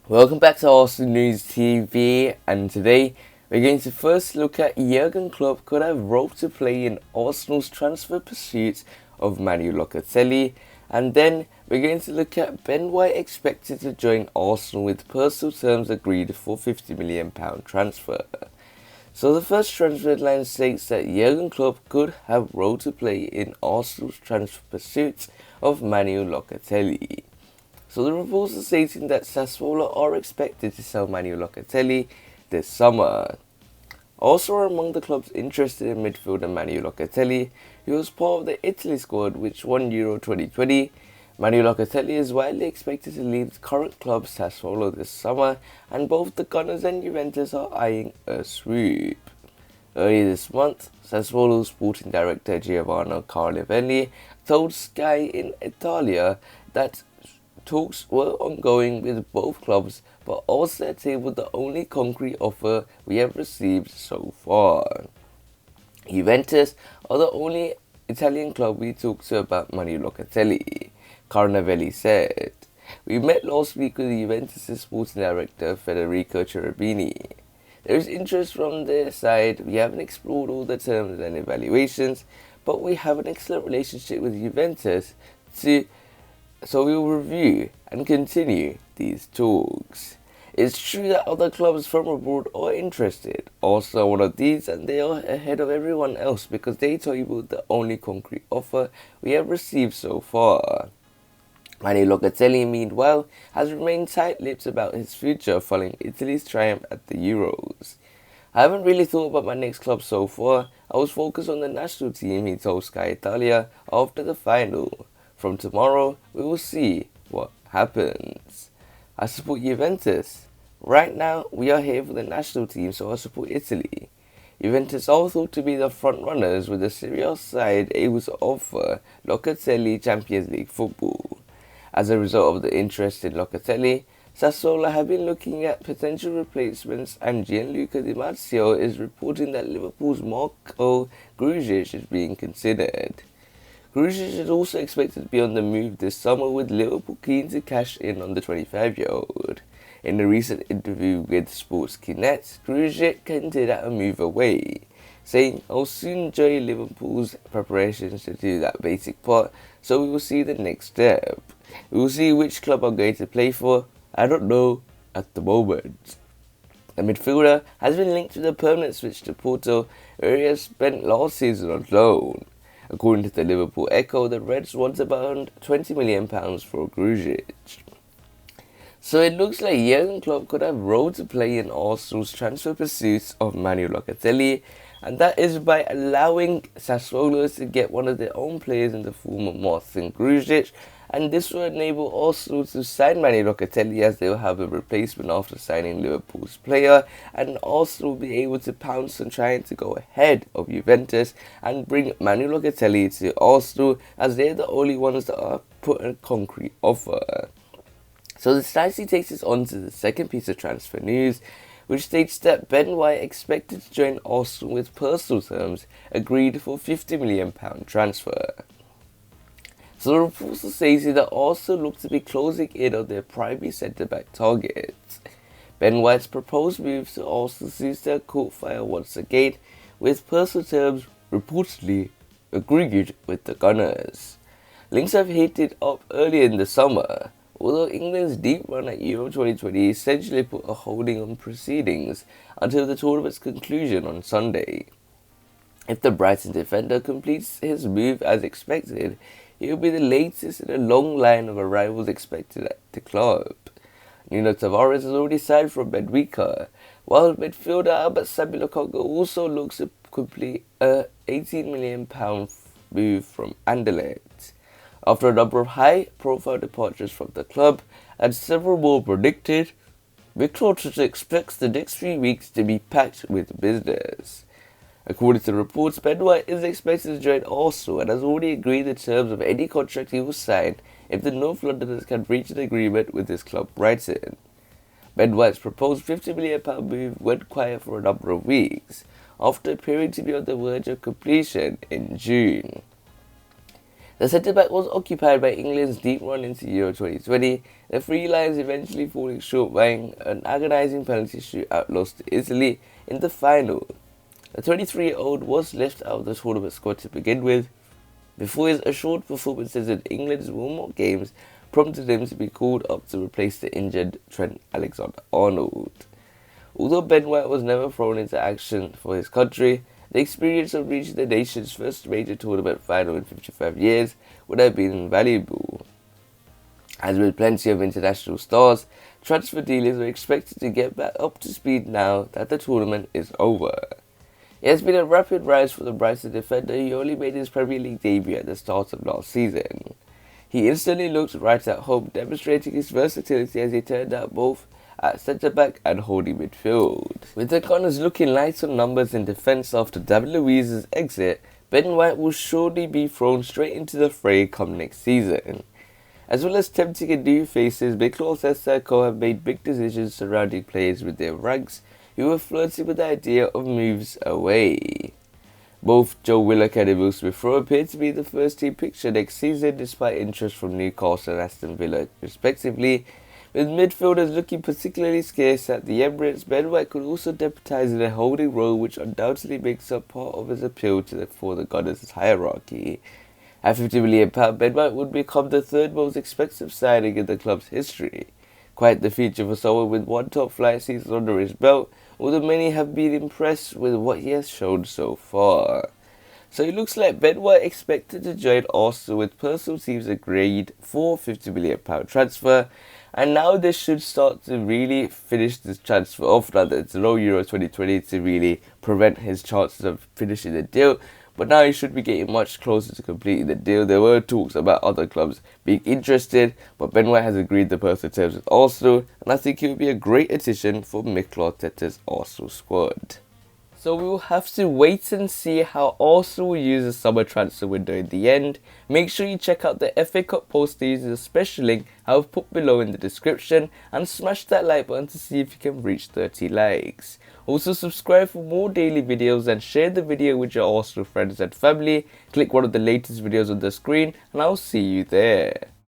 Welcome back to Arsenal News TV, and today we're going to first look at Jurgen Klopp could have role to play in Arsenal's transfer pursuit of Manuel Locatelli, and then we're going to look at Ben White expected to join Arsenal with personal terms agreed for £50 million transfer. So the first transfer headline states that Jurgen Klopp could have role to play in Arsenal's transfer pursuit of Manuel Locatelli. So the reports are stating that Sassuolo are expected to sell Manuel Locatelli this summer. Also among the clubs interested in midfielder Manuel Locatelli, he was part of the Italy squad which won Euro 2020. Manuel Locatelli is widely expected to leave his current club Sassuolo this summer, and both the Gunners and Juventus are eyeing a swoop. Earlier this month, Sassuolo sporting director Giovanni Carlevelli told Sky in Italia that talks were ongoing with both clubs, but also tabled the only concrete offer we have received so far. Juventus are the only Italian club we talked to about Manuel Locatelli, Carnavelli said. We met last week with Juventus' sporting director Federico Cherubini. There is interest from their side. We haven't explored all the terms and evaluations, but we have an excellent relationship with Juventus so we will review and continue these talks. It's true that other clubs from abroad are interested. Also one of these, and they are ahead of everyone else because they tabled the only concrete offer we have received so far. Manuel Locatelli, meanwhile, has remained tight-lipped about his future following Italy's triumph at the Euros. I haven't really thought about my next club so far. I was focused on the national team, he told Sky Italia after the final. From tomorrow, we will see what happens. I support Juventus. Right now, we are here for the national team, so I support Italy. Juventus are thought to be the front runners with a serious side able to offer Locatelli Champions League football. As a result of the interest in Locatelli, Sassuolo have been looking at potential replacements, and Gianluca Di Marzio is reporting that Liverpool's Marco Grujic is being considered. Grujic is also expected to be on the move this summer, with Liverpool keen to cash in on the 25-year-old. In a recent interview with Sportskinet, Grujic hinted at a move away, saying, "I'll soon join Liverpool's preparations to do that basic part, so we will see the next step. We will see which club I'm going to play for. I don't know at the moment." The midfielder has been linked with a permanent switch to Porto, where he has spent last season on loan. According to the Liverpool Echo, the Reds want about £20 million for Grujic. So it looks like Jurgen Klopp could have role to play in Arsenal's transfer pursuits of Manuel Locatelli, and that is by allowing Sassuolo to get one of their own players in the form of Martin Grujic, and this will enable Arsenal to sign Manuel Locatelli, as they will have a replacement after signing Liverpool's player, and Arsenal will be able to pounce on trying to go ahead of Juventus and bring Manuel Locatelli to Arsenal, as they're the only ones that are put a concrete offer. So this nicely takes us on to the second piece of transfer news, which states that Ben White expected to join Arsenal with personal terms agreed for £50 million transfer. So the reports are stating that Arsenal look to be closing in on their primary centre-back targets. Ben White's proposed move to Arsenal seems to have caught fire once again, with personal terms reportedly agreed with the Gunners. Links have heated up earlier in the summer, although England's deep run at Euro 2020 essentially put a holding on proceedings until the tournament's conclusion on Sunday. If the Brighton defender completes his move as expected, he will be the latest in a long line of arrivals expected at the club. Nuno Tavares has already signed from Benfica, while midfielder Albert Samuel Congo also looks to complete a £18 million move from Anderlecht. After a number of high-profile departures from the club and several more predicted, Victor expects the next 3 weeks to be packed with business. According to reports, Ben White is expected to join Arsenal and has already agreed the terms of any contract he will sign if the North Londoners can reach an agreement with his club Brighton. Ben White's proposed £50 million move went quiet for a number of weeks, after appearing to be on the verge of completion in June. The centre-back was occupied by England's deep run into Euro 2020, the Three Lions eventually falling short by an agonising penalty shootout loss to Italy in the final. The 23-year-old was left out of the tournament squad to begin with, before his assured performances in England's warm-up games prompted him to be called up to replace the injured Trent Alexander-Arnold. Although Ben White was never thrown into action for his country, the experience of reaching the nation's first major tournament final in 55 years would have been invaluable. As with plenty of international stars, transfer dealers are expected to get back up to speed now that the tournament is over. It has been a rapid rise for the Brighton defender who only made his Premier League debut at the start of last season. He instantly looked right at home, demonstrating his versatility as he turned out both at centre-back and holding midfield. With the Gunners looking light on numbers in defence after David Luiz's exit, Ben White will surely be thrown straight into the fray come next season. As well as tempting in new faces, Mikel Arteta have made big decisions surrounding players with their ranks who were flirting with the idea of moves away. Both Joe Willock and Emil Smith-Rowe appear to be the first team picture next season despite interest from Newcastle and Aston Villa respectively. With midfielders looking particularly scarce at the Emirates, Ben White could also deputise in a holding role which undoubtedly makes up part of his appeal for the Gunners' hierarchy. At £50 million, Ben White would become the third most expensive signing in the club's history. Quite the feature for someone with one top-flight season under his belt, although many have been impressed with what he has shown so far. So it looks like Ben White expected to join Arsenal with personal teams agreed for £50 million transfer, and now this should start to really finish this transfer off. Now that it's no Euro 2020 to really prevent his chances of finishing the deal, but now he should be getting much closer to completing the deal. There were talks about other clubs being interested, but Ben White has agreed the personal terms with Arsenal, and I think he would be a great addition for Mikel Arteta's Arsenal squad. So we will have to wait and see how Arsenal will use the summer transfer window in the end. Make sure you check out the FA Cup poster using the special link I have put below in the description, and smash that like button to see if you can reach 30 likes. Also subscribe for more daily videos and share the video with your Arsenal friends and family. Click one of the latest videos on the screen and I'll see you there.